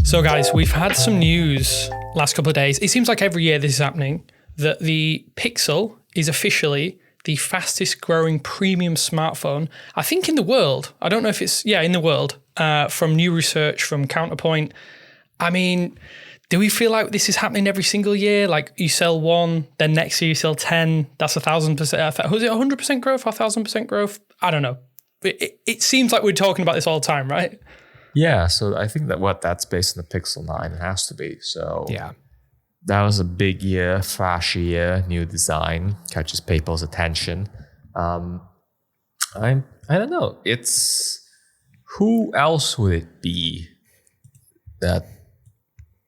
So guys, we've had some news last couple of days. It seems like every year this is happening, that the Pixel is officially the fastest growing premium smartphone, I think in the world. I don't know if it's, in the world, from new research from Counterpoint. I mean, do we feel like this is happening every single year? Like you sell one, then next year you sell 10, that's 1,000%. Was it 100% growth or 1,000% growth? I don't know. It seems like we're talking about this all the time, right? Yeah, so I think that's based on the Pixel 9. It has to be. So yeah, that was a big year, flashy year, new design, catches people's attention. I don't know. It's who else would it be that?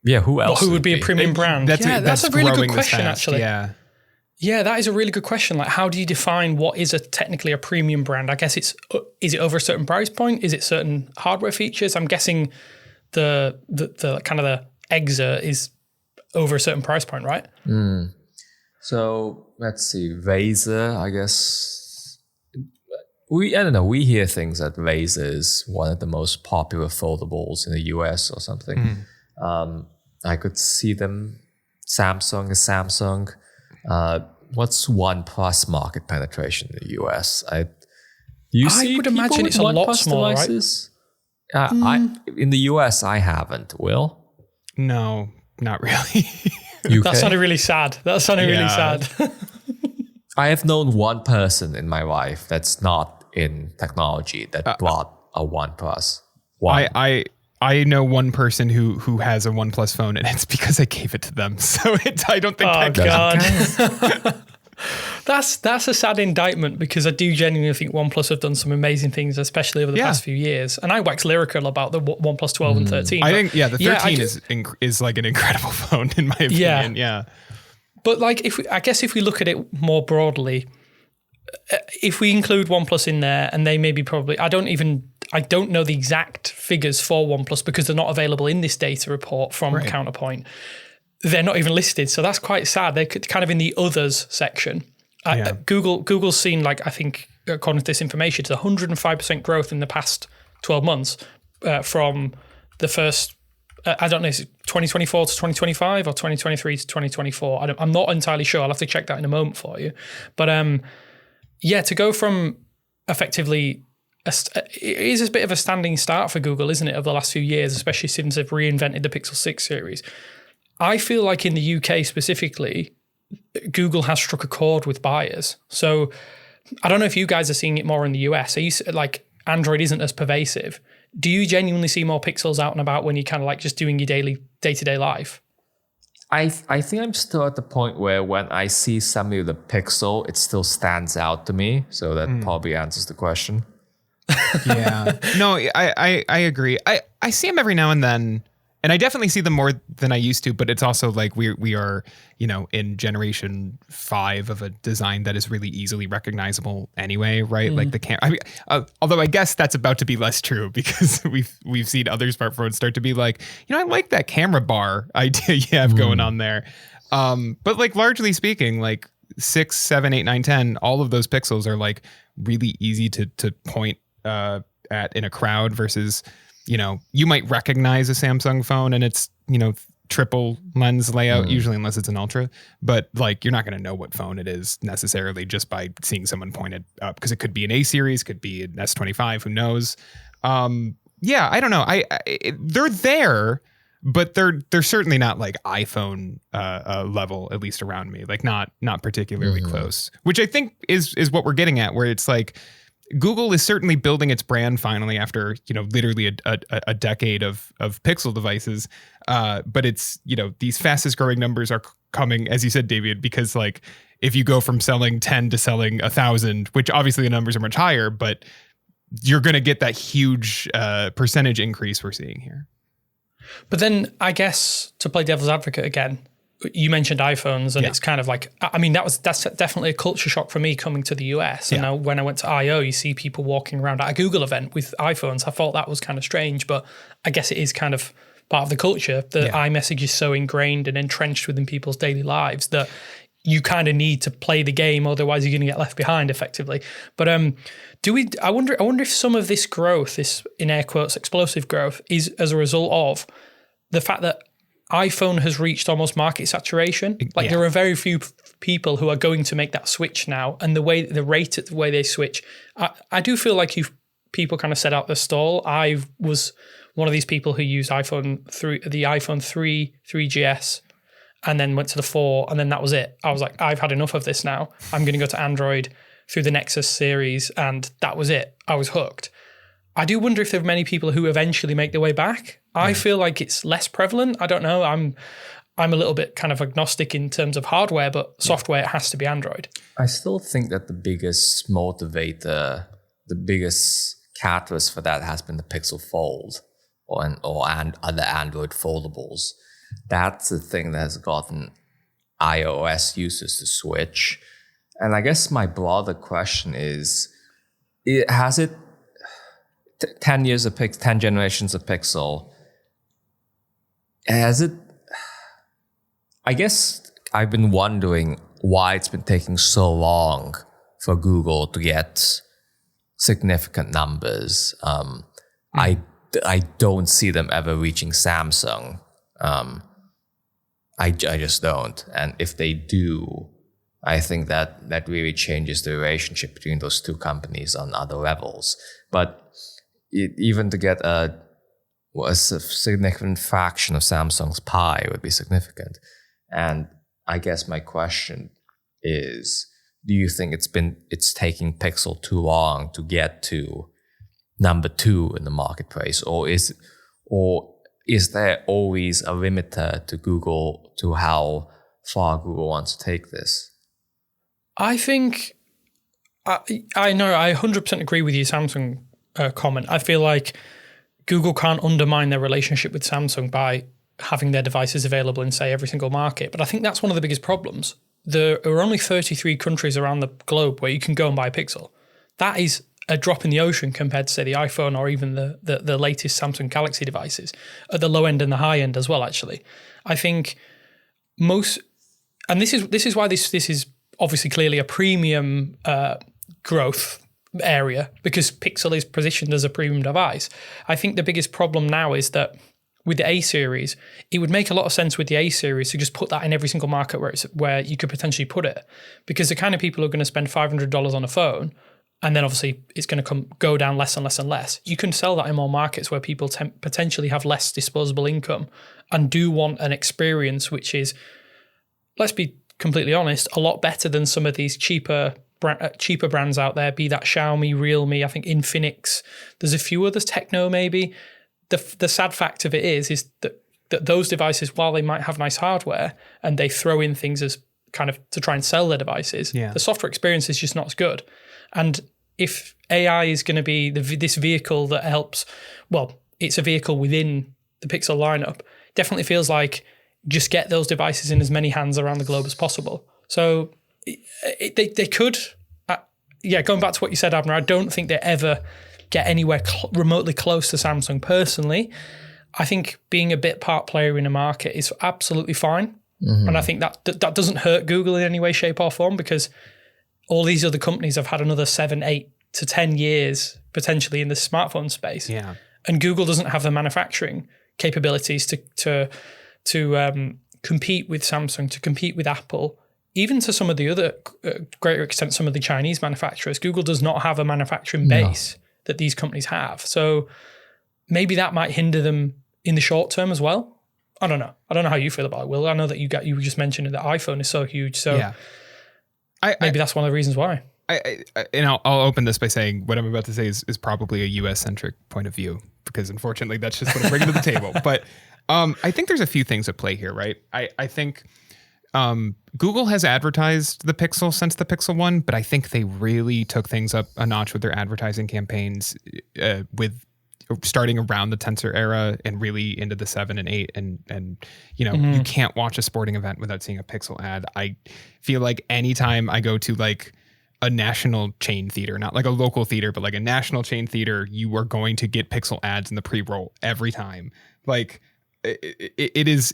Yeah, who else? Who would be a premium brand? That's a really good question, actually. Yeah, that is a really good question. Like, how do you define what is technically a premium brand? I guess is it over a certain price point? Is it certain hardware features? I'm guessing the kind of the Exa is over a certain price point, right? So let's see, Razer, I guess. I don't know. We hear things that Razer is one of the most popular foldables in the US or something. I could see them. Samsung is Samsung. What's OnePlus market penetration in the US? I would imagine it's a lot smaller, devices? Right? In the US, I haven't. Will? No, not really. That sounded really sad. Really sad. I have known one person in my life that's not in technology that bought a OnePlus. I know one person who has a OnePlus phone, and it's because I gave it to them. So I don't think that God. That's a sad indictment, because I do genuinely think OnePlus have done some amazing things, especially over the past few years. And I wax lyrical about the OnePlus 12 and 13. I think the 13 is like an incredible phone in my opinion. Yeah. But like if we look at it more broadly, if we include OnePlus in there, and they maybe probably I don't know the exact figures for OnePlus because they're not available in this data report from Counterpoint. They're not even listed, so that's quite sad. They're kind of in the others section. Google's seen, like, I think according to this information, it's 105% growth in the past 12 months from the first. I don't know, is it 2024 to 2025 or 2023 to 2024? I'm not entirely sure. I'll have to check that in a moment for you. But to go from effectively. It is a bit of a standing start for Google, isn't it, over the last few years, especially since they've reinvented the Pixel 6 series. I feel like in the UK specifically, Google has struck a chord with buyers. So I don't know if you guys are seeing it more in the US. Are you, like, Android isn't as pervasive. Do you genuinely see more Pixels out and about when you're kind of like just doing your daily day-to-day life? I think I'm still at the point where when I see somebody with a Pixel, it still stands out to me. So that probably answers the question. Yeah. No, I agree. I see them every now and then, and I definitely see them more than I used to, but it's also like we are, in generation 5 of a design that is really easily recognizable anyway, right? Like the camera. Although I guess that's about to be less true, because we've seen other smartphones start to be like, I like that camera bar idea you have going on there. But like largely speaking, like 6, 7, 8, 9, 10, all of those pixels are like really easy to point at in a crowd versus, you might recognize a Samsung phone and it's, triple lens layout, usually, unless it's an ultra, but like you're not going to know what phone it is necessarily just by seeing someone point it up, because it could be an A series, could be an S25, who knows. I don't know. They're there, but they're certainly not like iPhone level, at least around me, like not particularly close, which I think is what we're getting at, where it's like Google is certainly building its brand finally after, literally a decade of Pixel devices. But it's, these fastest growing numbers are coming, as you said, David, because like if you go from selling 10 to selling 1,000, which obviously the numbers are much higher, but you're going to get that huge percentage increase we're seeing here. But then I guess, to play devil's advocate again, you mentioned iPhones, and it's kind of like, I mean, that's definitely a culture shock for me coming to the US. And now when I went to I/O, you see people walking around at a Google event with iPhones. I thought that was kind of strange, but I guess it is kind of part of the culture. The iMessage is so ingrained and entrenched within people's daily lives that you kind of need to play the game, otherwise you're going to get left behind effectively. But I wonder if some of this growth, this in air quotes explosive growth, is as a result of the fact that iPhone has reached almost market saturation. Like there are very few people who are going to make that switch now, and the rate at the way they switch, I do feel like people kind of set out the stall. I was one of these people who used the iPhone 3, 3GS, and then went to the 4, and then that was it. I was like, I've had enough of this now. I'm going to go to Android through the Nexus series, and that was it. I was hooked. I do wonder if there are many people who eventually make their way back. I feel like it's less prevalent. I don't know. I'm a little bit kind of agnostic in terms of hardware, but software, it has to be Android. I still think that the biggest motivator, the biggest catalyst for that has been the Pixel Fold or other Android foldables. That's the thing that has gotten iOS users to switch. And I guess my broader question is, has it 10 generations of Pixel, has it, I guess I've been wondering why it's been taking so long for Google to get significant numbers. I don't see them ever reaching Samsung. I just don't. And if they do, I think that really changes the relationship between those two companies on other levels. But even to get a significant fraction of Samsung's pie would be significant. And I guess my question is, do you think it's taking Pixel too long to get to number 2 in the marketplace, or is there always a limiter to Google, to how far Google wants to take this? I think I know I 100% agree with your Samsung comment. I feel like Google can't undermine their relationship with Samsung by having their devices available in, say, every single market. But I think that's one of the biggest problems. There are only 33 countries around the globe where you can go and buy a Pixel. That is a drop in the ocean compared to, say, the iPhone or even the latest Samsung Galaxy devices, at the low end and the high end as well, actually. I think and this is why this is obviously clearly a premium growth area, because Pixel is positioned as a premium device. I think the biggest problem now is that with the A series, it would make a lot of sense with the A series to just put that in every single market where you could potentially put it, because the kind of people who are going to spend $500 on a phone, and then obviously it's going to go down less and less and less. You can sell that in more markets where people potentially have less disposable income and do want an experience which is, let's be completely honest, a lot better than some of these cheaper brands out there, be that Xiaomi, Realme, I think Infinix. There's a few others, Techno maybe. The sad fact of it is that those devices, while they might have nice hardware and they throw in things as kind of to try and sell their devices, the software experience is just not as good. And if AI is going to be this vehicle that helps, well, it's a vehicle within the Pixel lineup, definitely feels like just get those devices in as many hands around the globe as possible. So they could, going back to what you said, Abner, I don't think they ever get anywhere remotely close to Samsung personally. I think being a bit part player in a market is absolutely fine. Mm-hmm. And I think that doesn't hurt Google in any way, shape or form, because all these other companies have had another 7, 8 to 10 years potentially in the smartphone space. Yeah. And Google doesn't have the manufacturing capabilities to compete with Samsung, to compete with Apple, even to some of the other, greater extent, some of the Chinese manufacturers. Google does not have a manufacturing base that these companies have. So maybe that might hinder them in the short term as well. I don't know. I don't know how you feel about it, Will. I know that you just mentioned that iPhone is so huge. So maybe that's one of the reasons why. I'll open this by saying what I'm about to say is probably a US-centric point of view, because unfortunately that's just what I'm bringing to the table. But I think there's a few things at play here, right? I think Google has advertised the Pixel since the Pixel 1, but I think they really took things up a notch with their advertising campaigns with starting around the Tensor era and really into the 7 and 8. And you can't watch a sporting event without seeing a Pixel ad. I feel like anytime I go to like a national chain theater, not like a local theater, but like a national chain theater, you are going to get Pixel ads in the pre-roll every time. Like it is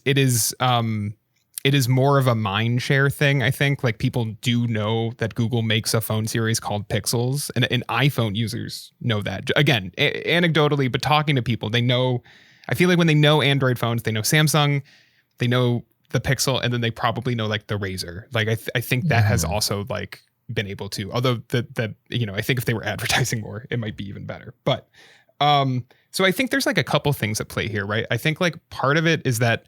it is more of a mind share thing. I think like people do know that Google makes a phone series called Pixels, and iPhone users know that. Again, anecdotally, but talking to people, they know. I feel like when they know Android phones, they know Samsung, they know the Pixel, and then they probably know like the Razr. Like I think that has also like been able to. Although that I think if they were advertising more, it might be even better. But so I think there's like a couple things at play here, right? I think like part of it is that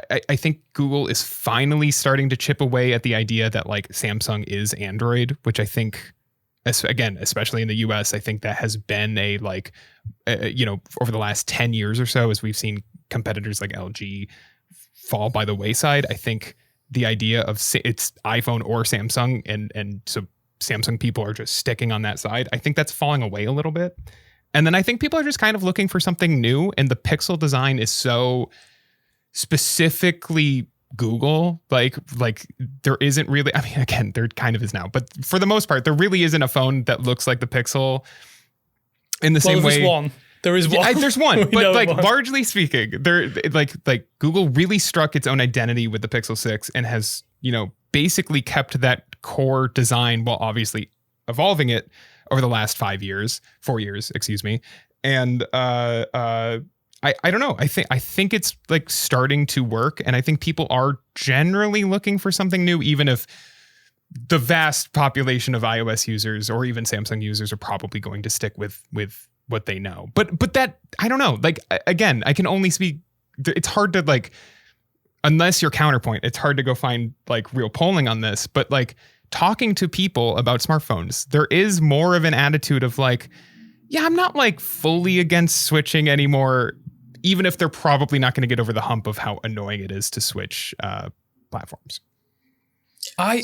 I think Google is finally starting to chip away at the idea that like Samsung is Android, which I think, again, especially in the US, I think that has been a like, over the last 10 years or so, as we've seen competitors like LG fall by the wayside. I think the idea of it's iPhone or Samsung, and so Samsung people are just sticking on that side. I think that's falling away a little bit. And then I think people are just kind of looking for something new. And the Pixel design is so specifically Google, like there isn't really, I mean, again, there kind of is now, but for the most part, there really isn't a phone that looks like the Pixel in the same way. There is one. There's one, but like largely speaking, there like Google really struck its own identity with the Pixel 6 and has, basically kept that core design while obviously evolving it over the last 4 years, excuse me. And I don't know. I think it's like starting to work, and I think people are generally looking for something new, even if the vast population of iOS users or even Samsung users are probably going to stick with what they know. But that, I don't know. Like, again, I can only speak. It's hard to like, unless you're Counterpoint, it's hard to go find like real polling on this. But like talking to people about smartphones, there is more of an attitude of like, yeah, I'm not like fully against switching anymore, even if they're probably not going to get over the hump of how annoying it is to switch platforms.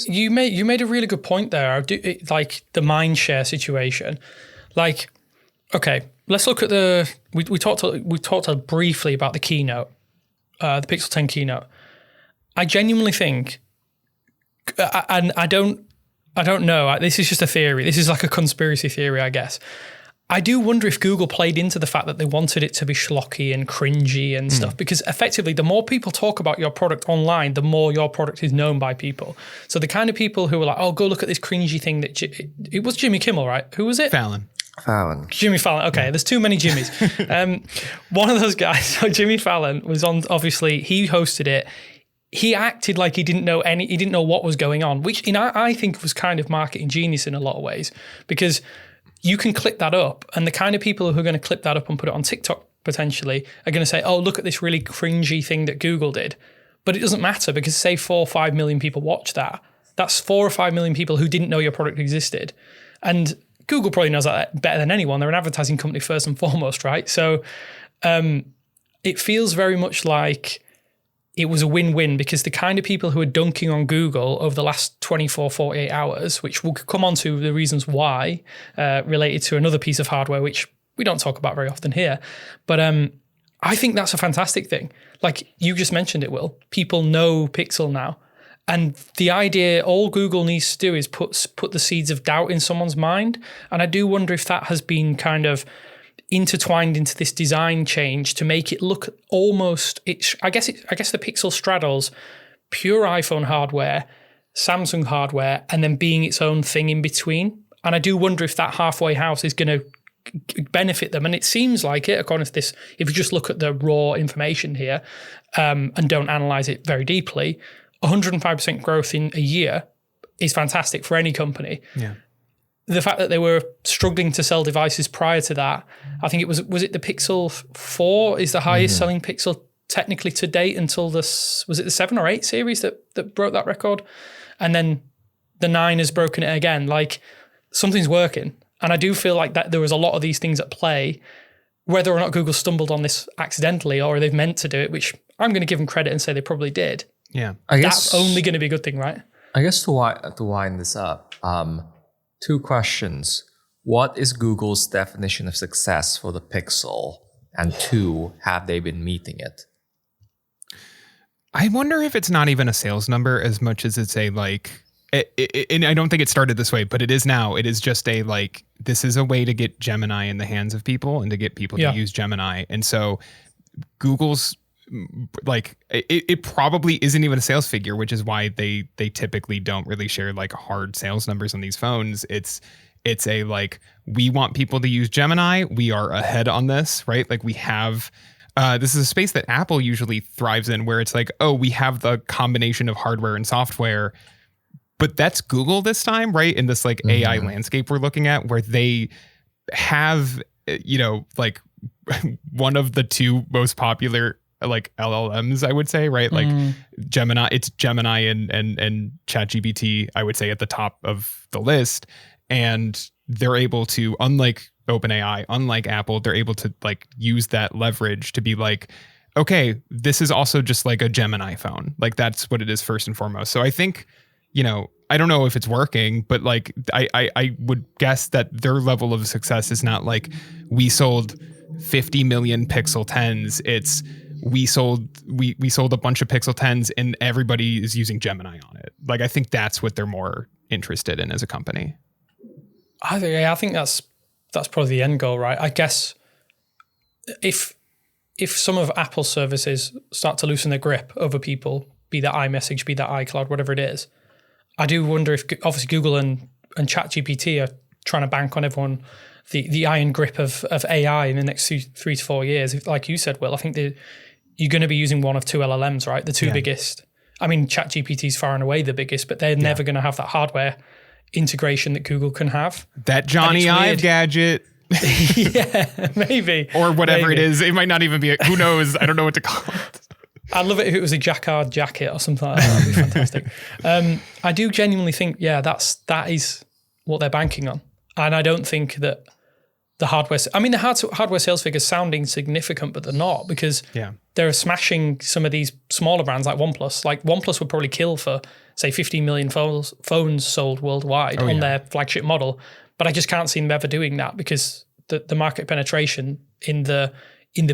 You made a really good point there. Like the mind share situation. Like, okay, let's look at we talked briefly about the keynote, the Pixel 10 keynote. I genuinely think, and I don't know. This is just a theory. This is like a conspiracy theory, I guess. I do wonder if Google played into the fact that they wanted it to be schlocky and cringy and stuff, because effectively the more people talk about your product online, the more your product is known by people. So the kind of people who are like, oh, go look at this cringy thing that it was Jimmy Kimmel, right? Who was it? Fallon. Jimmy Fallon. Okay, There's too many Jimmys. One of those guys, so Jimmy Fallon was on, obviously he hosted it. He acted like he didn't know what was going on, which I think was kind of marketing genius in a lot of ways, because you can clip that up, and the kind of people who are going to clip that up and put it on TikTok potentially are going to say, oh, look at this really cringy thing that Google did. But it doesn't matter, because say 4 or 5 million people watch that. That's 4 or 5 million people who didn't know your product existed. And Google probably knows that better than anyone. They're an advertising company first and foremost, right? So it feels very much like it was a win-win, because the kind of people who are dunking on Google over the last 24, 48 hours, which we'll come on to the reasons why, related to another piece of hardware, which we don't talk about very often here. But I think that's a fantastic thing. Like you just mentioned it, Will. People know Pixel now. And the idea, all Google needs to do is put the seeds of doubt in someone's mind. And I do wonder if that has been kind of intertwined into this design change to make it look almost, I guess the Pixel straddles pure iPhone hardware, Samsung hardware, and then being its own thing in between. And I do wonder if that halfway house is going to benefit them. And it seems like it, according to this, if you just look at the raw information here and don't analyze it very deeply, 105% growth in a year is fantastic for any company. Yeah. The fact that they were struggling to sell devices prior to that, I think it was it the Pixel 4 is the highest selling Pixel technically to date until was it the 7 or 8 series that broke that record? And then the 9 has broken it again. Like something's working. And I do feel like that there was a lot of these things at play, whether or not Google stumbled on this accidentally or they've meant to do it, which I'm going to give them credit and say they probably did. Yeah. I guess that's only going to be a good thing, right? I guess to wind this up, 2 questions. What is Google's definition of success for the Pixel? And 2, have they been meeting it? I wonder if it's not even a sales number as much as it's a like, and I don't think it started this way, but it is now. It is just a like, this is a way to get Gemini in the hands of people and to get people to use Gemini. And so Google's like it probably isn't even a sales figure, which is why they typically don't really share like hard sales numbers on these phones. It's a like, we want people to use Gemini. We are ahead on this, right? Like we have, this is a space that Apple usually thrives in, where it's like, oh, we have the combination of hardware and software, but that's Google this time, right? In this like AI landscape we're looking at, where they have, like one of the two most popular like LLMs, I would say, right? Like Gemini, it's Gemini and ChatGPT, I would say, at the top of the list. And they're able to, unlike OpenAI, unlike Apple, they're able to like use that leverage to be like, okay, this is also just like a Gemini phone. Like that's what it is first and foremost. So I think, I don't know if it's working, but like I would guess that their level of success is not like we sold 50 million Pixel 10s. It's we sold a bunch of Pixel 10s and everybody is using Gemini on it. Like I think that's what they're more interested in as a company. I think that's probably the end goal, right? I guess if some of Apple's services start to loosen their grip over people, be that iMessage, be that iCloud, whatever it is, I do wonder if obviously Google and ChatGPT are trying to bank on everyone, the iron grip of AI in the next 3 to 4 years. Like you said, Will, I think you're going to be using one of two LLMs, right? The two biggest. I mean, ChatGPT is far and away the biggest, but they're never going to have that hardware integration that Google can have. That Johnny Ive gadget. Yeah, maybe. Or whatever it is. It might not even be, who knows? I don't know what to call it. I'd love it if it was a jacquard jacket or something like that. That'd be fantastic. I do genuinely think, that is what they're banking on. And I don't think that the hardware, the hardware sales figures sounding significant, but they're not, because they're smashing some of these smaller brands like OnePlus. Like OnePlus would probably kill for, say, 15 million phones sold worldwide on their flagship model. But I just can't see them ever doing that, because the market penetration in the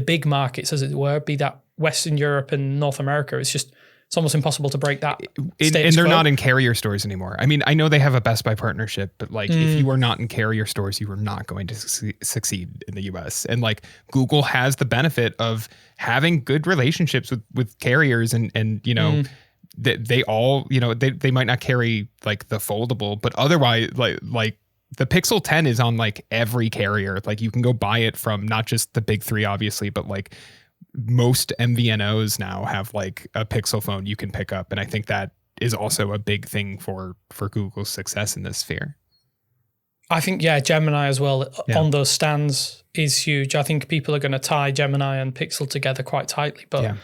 big markets, as it were, be that Western Europe and North America, it's almost impossible to break that. And they're not in carrier stores anymore. I mean, I know they have a Best Buy partnership, but like if you are not in carrier stores, you are not going to succeed in the US. And like Google has the benefit of having good relationships with carriers and they all, they might not carry like the foldable, but otherwise like the Pixel 10 is on like every carrier. Like you can go buy it from not just the big three, obviously, but like most MVNOs now have like a Pixel phone you can pick up. And I think that is also a big thing for Google's success in this sphere. I think, Gemini as well on those stands is huge. I think people are going to tie Gemini and Pixel together quite tightly. But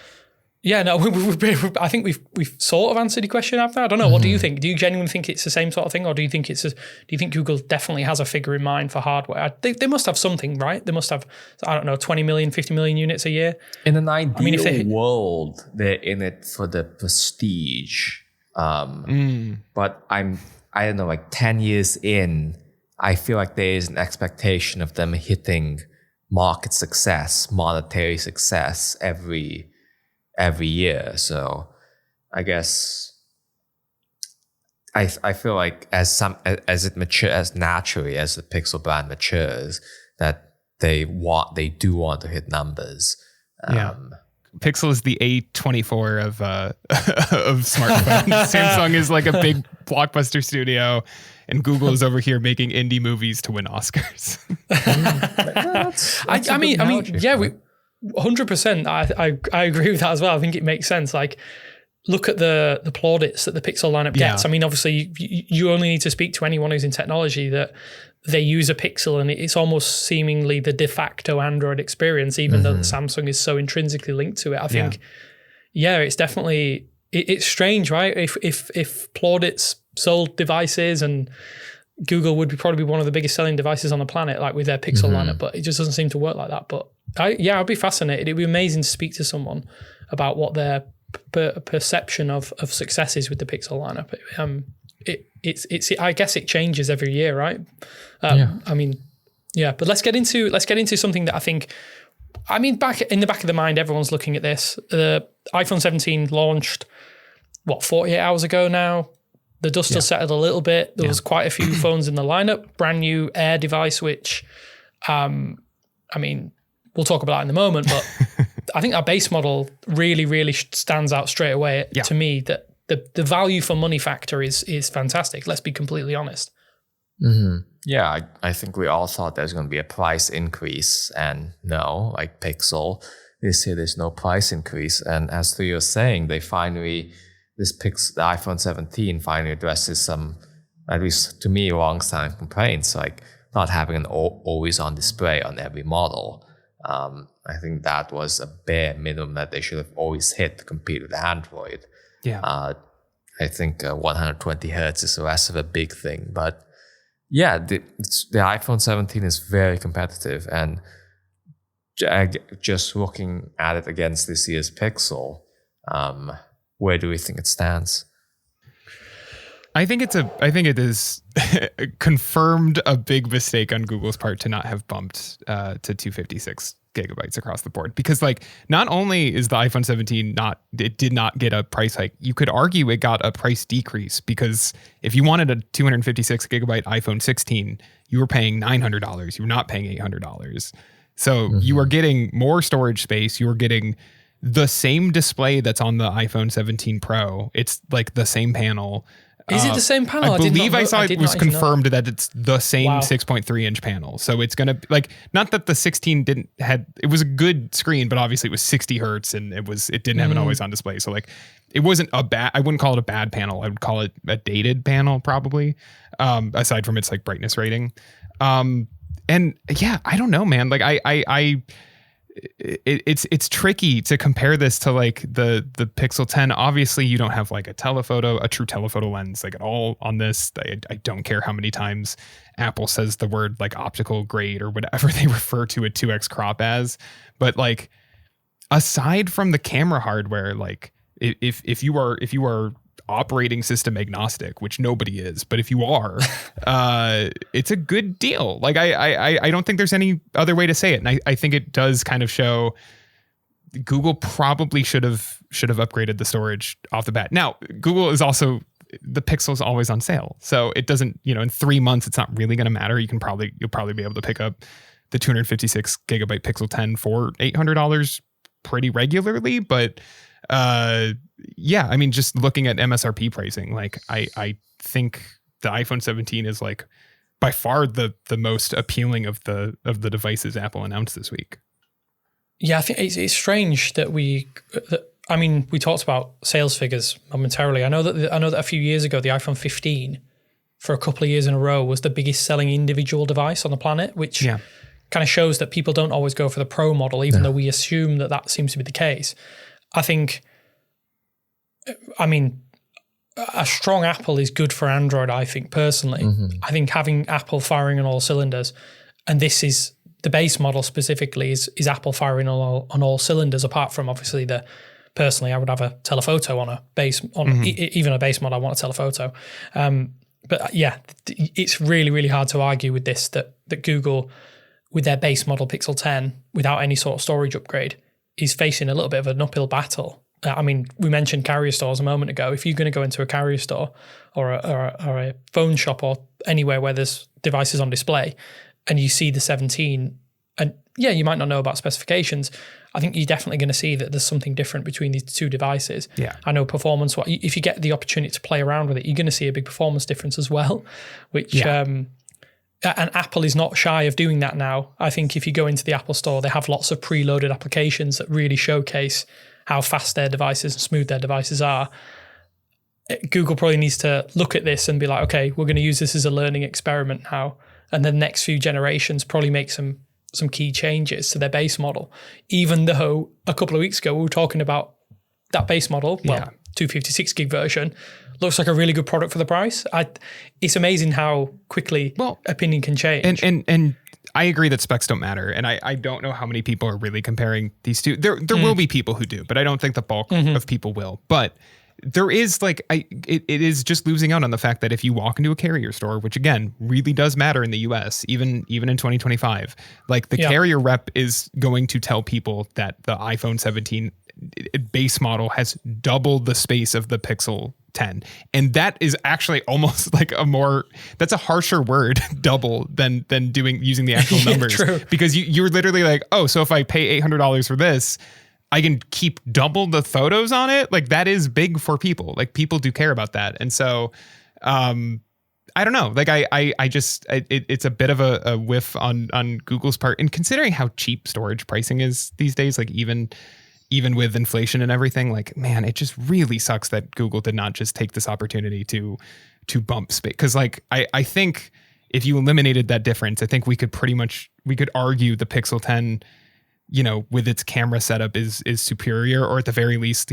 I think we've sort of answered your question, Abner. I don't know. What do you think? Do you genuinely think it's the same sort of thing, or do you think do you think Google definitely has a figure in mind for hardware? They must have something, right? They must have, I don't know, 20 million, 50 million units a year. In an ideal world, they're in it for the prestige. But I don't know, like 10 years in, I feel like there is an expectation of them hitting market success, monetary success every year. So I guess I feel like as it matures, as naturally as the Pixel brand matures, that they do want to hit numbers. Pixel is the A24 of smartphones. Samsung is like a big blockbuster studio, and Google is over here making indie movies to win Oscars. I mean, 100%. I agree with that as well. I think it makes sense. Like, look at the plaudits that the Pixel lineup gets. I mean, obviously, you only need to speak to anyone who's in technology that they use a Pixel, and it's almost seemingly the de facto Android experience, even though the Samsung is so intrinsically linked to it. I think, it's definitely it's strange, right? If plaudits sold devices, and Google would probably be one of the biggest selling devices on the planet, like with their Pixel lineup, but it just doesn't seem to work like that. But I'd be fascinated. It'd be amazing to speak to someone about what their perception of success is with the Pixel lineup. It's I guess it changes every year, right? I mean, but let's get into something that I think, back in the back of the mind, everyone's looking at this. The iPhone 17 launched 48 hours ago now. The dust has settled a little bit. There was quite a few phones in the lineup. Brand new Air device, which, we'll talk about that in a moment. But I think our base model really stands out straight away to me. That the value for money factor is fantastic. Let's be completely honest. Yeah, I think we all thought there's going to be a price increase, and no, like Pixel, this year there's no price increase. And as Theo was saying, they finally, the iPhone 17 finally addresses some, at least to me, long-standing complaints, like not having an always-on display on every model. I think that was a bare minimum that they should have always hit to compete with Android. Yeah. I think 120 hertz is less of a big thing, but yeah, the iPhone 17 is very competitive, and just looking at it against this year's Pixel, where do we think it stands? I think it is confirmed a big mistake on Google's part to not have bumped to 256 gigabytes across the board, because like not only is the iPhone 17 it did not get a price hike, you could argue it got a price decrease, because if you wanted a 256 gigabyte iPhone 16, you were paying $900. You were not paying $800. So you were getting more storage space. You were getting the same display that's on the iPhone 17 Pro. It's like the same panel. Is it the same panel? I believe I saw it was confirmed that it's the same 6.3 inch panel. So it's going to like, not that the 16 it was a good screen, but obviously it was 60 hertz and it didn't have an always on display. So like it wasn't I wouldn't call it a bad panel. I would call it a dated panel probably, aside from its like brightness rating. And yeah, I don't know, man. Like it's tricky to compare this to like the Pixel 10. Obviously, you don't have like a true telephoto lens like at all on this. I don't care how many times Apple says the word like optical grade or whatever they refer to a 2x crop as. But like aside from the camera hardware, like if you are operating system agnostic, which nobody is, but if you are, it's a good deal. Like I don't think there's any other way to say it. And I think it does kind of show Google probably should have upgraded the storage off the bat. Now, Google is also, the Pixel is always on sale. So it doesn't, in 3 months, it's not really going to matter. You'll probably be able to pick up the 256 gigabyte Pixel 10 for $800 pretty regularly. But yeah, I mean, just looking at MSRP pricing, like I think the iPhone 17 is like by far the most appealing of the devices Apple announced this week. Yeah, I think it's strange that we talked about sales figures momentarily. I know that a few years ago the iPhone 15 for a couple of years in a row was the biggest selling individual device on the planet, which kind of shows that people don't always go for the Pro model, even though we assume that seems to be the case. I think, a strong Apple is good for Android, I think, personally. I think having Apple firing on all cylinders, and this is the base model specifically, is Apple firing on all cylinders, apart from obviously personally, I would have a telephoto on a base, even a base model, I want a telephoto. But yeah, it's really, really hard to argue with this, that Google, with their base model Pixel 10, without any sort of storage upgrade, is facing a little bit of an uphill battle. We mentioned carrier stores a moment ago. If you're going to go into a carrier store or a phone shop or anywhere where there's devices on display and you see the 17, and yeah, you might not know about specifications, I think you're definitely going to see that there's something different between these two devices. Yeah, I know performance, if you get the opportunity to play around with it, you're going to see a big performance difference as well, which... And Apple is not shy of doing that now. I think if you go into the Apple Store, they have lots of preloaded applications that really showcase how fast their devices and smooth their devices are. Google probably needs to look at this and be like, okay, we're going to use this as a learning experiment now. And the next few generations probably make some key changes to their base model. Even though a couple of weeks ago, we were talking about that base model, 256 gig version, looks like a really good product for the price. It's amazing how quickly opinion can change. And I agree that specs don't matter. And I don't know how many people are really comparing these two. There will be people who do, but I don't think the bulk of people will. But there is it is just losing out on the fact that if you walk into a carrier store, which again really does matter in the US, even in 2025, like the carrier rep is going to tell people that the iPhone 17 base model has double the space of the Pixel 10. And that is actually almost like that's a harsher word, double, than using the actual numbers. True. Because you're literally like, oh, so if I pay $800 for this, I can keep double the photos on it. Like that is big for people. Like people do care about that. And so, I don't know. Like it's a bit of a whiff on Google's part. And considering how cheap storage pricing is these days, like even with inflation and everything, like, man, it just really sucks that Google did not just take this opportunity to bump space. Cause like, I think if you eliminated that difference, I think we could argue the Pixel 10, with its camera setup is superior, or at the very least,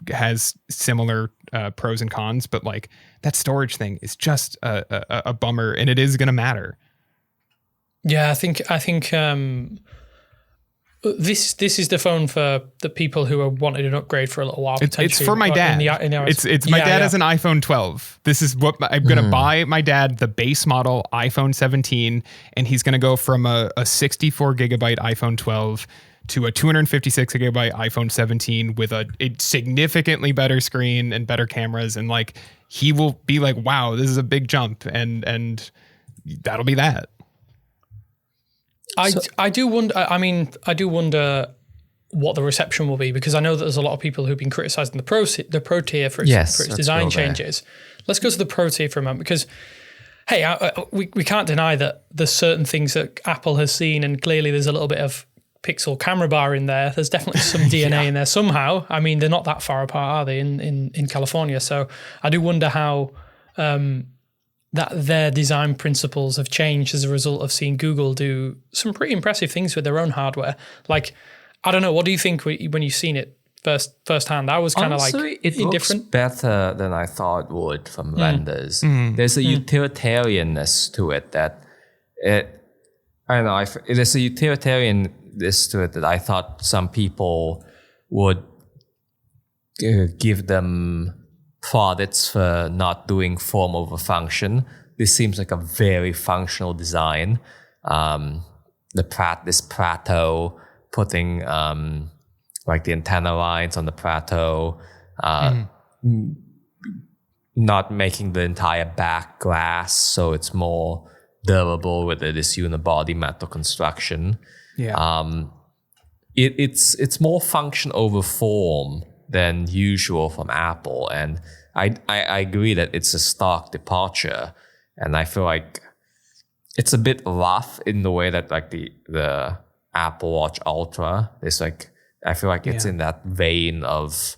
has similar pros and cons. But like that storage thing is just a bummer, and it is going to matter. Yeah, I think this is the phone for the people who are wanting an upgrade for a little while. It's for my dad. It's my dad has an iPhone 12. This is what I'm going to buy my dad, the base model iPhone 17, and he's going to go from a 64 gigabyte iPhone 12 to a 256 gigabyte iPhone 17 with a significantly better screen and better cameras. And like, he will be like, wow, this is a big jump. And that'll be that. I do wonder what the reception will be, because I know that there's a lot of people who've been criticizing the pro tier for its design changes. Let's go to the pro tier for a moment, because hey, we can't deny that there's certain things that Apple has seen, and clearly there's a little bit of Pixel camera bar in there. There's definitely some DNA in there somehow. I mean, they're not that far apart, are they, in California? So I do wonder how that their design principles have changed as a result of seeing Google do some pretty impressive things with their own hardware. Like, I don't know, what do you think when you've seen it firsthand? I was kind of like it indifferent. Looks better than I thought it would from renders. There's a utilitarianness to it that there's a utilitarianness to it that I thought some people would give them plaudits for not doing form over function. This seems like a very functional design. This plateau, putting like the antenna lines on the plateau, not making the entire back glass so it's more durable with this unibody metal construction. It's more function over form than usual from Apple, and I agree that it's a stark departure, and I feel like it's a bit rough in the way that like the Apple Watch Ultra is like, I feel like it's in that vein of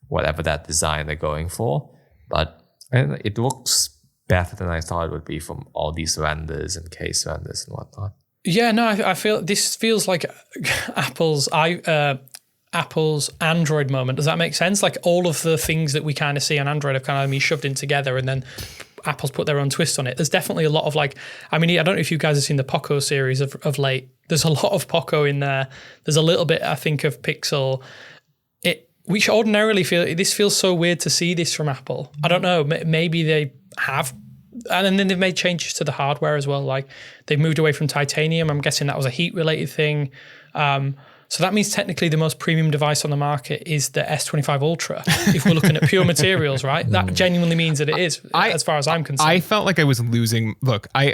whatever that design they're going for, but it looks better than I thought it would be from all these renders and case renders and whatnot. Yeah, no, I feel this feels like Apple's Android moment. Does that make sense? Like all of the things that we kind of see on Android have kind of been shoved in together, and then Apple's put their own twist on it. There's definitely a lot of like, I mean, I don't know if you guys have seen the Poco series of late. There's a lot of Poco in there. There's a little bit, I think, of Pixel. We should ordinarily this feels so weird to see this from Apple. I don't know. Maybe they have, and then they've made changes to the hardware as well. Like they've moved away from titanium. I'm guessing that was a heat-related thing. So that means technically the most premium device on the market is the S25 Ultra. If we're looking at pure materials, right? That genuinely means that it is, as far as I'm concerned. I felt like I was losing. Look, I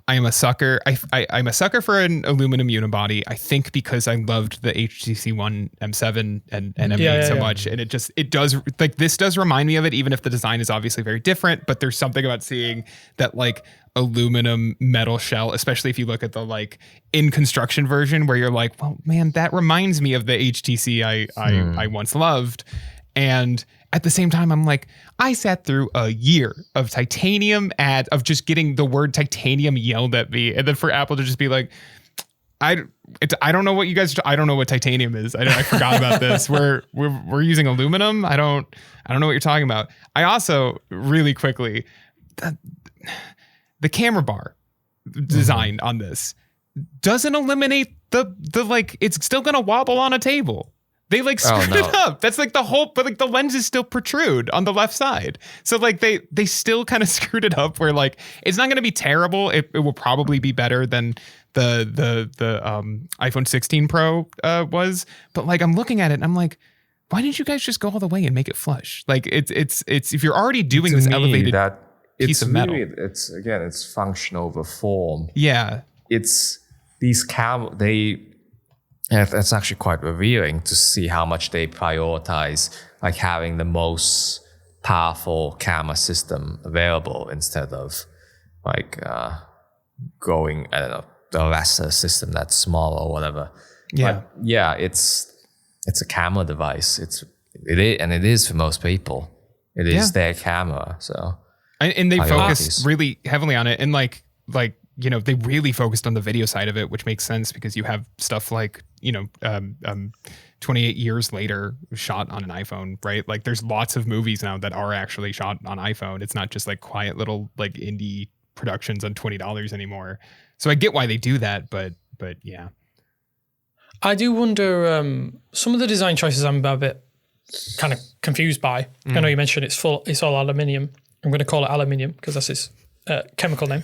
am a sucker. I'm a sucker for an aluminum unibody. I think because I loved the HTC One M7 and M8 so much, and it does like this does remind me of it, even if the design is obviously very different. But there's something about seeing that like aluminum metal shell, especially if you look at the like in construction version where you're like, well, man, that reminds me of the HTC I once loved. And at the same time, I'm like, I sat through a year of titanium ads of just getting the word titanium yelled at me. And then for Apple to just be like, I don't know what you guys, I don't know what titanium is. I forgot about this. We're using aluminum. I don't know what you're talking about. I also really quickly, the camera bar design on this doesn't eliminate the like, it's still going to wobble on a table. They like screwed it up. That's like the whole, but like the lenses still protrude on the left side. So like they still kind of screwed it up where like, it's not going to be terrible. It will probably be better than the iPhone 16 Pro was. But like, I'm looking at it and I'm like, why didn't you guys just go all the way and make it flush? Like it's if you're already doing this elevated piece of metal. It's function over form. Yeah. It's these And it's actually quite revealing to see how much they prioritize like having the most powerful camera system available instead of like going, I don't know, the lesser system that's small or whatever. Yeah. But yeah, it's a camera device. It is for most people. It is their camera. So and they priorities. focus really heavily on it, and like they really focused on the video side of it, which makes sense because you have stuff like 28 years later shot on an iPhone, right? Like there's lots of movies now that are actually shot on iPhone. It's not just like quiet little like indie productions on $20 anymore. So I get why they do that, but yeah. I do wonder, some of the design choices I'm a bit kind of confused by. I know you mentioned it's all aluminium. I'm going to call it aluminium because that's its chemical name,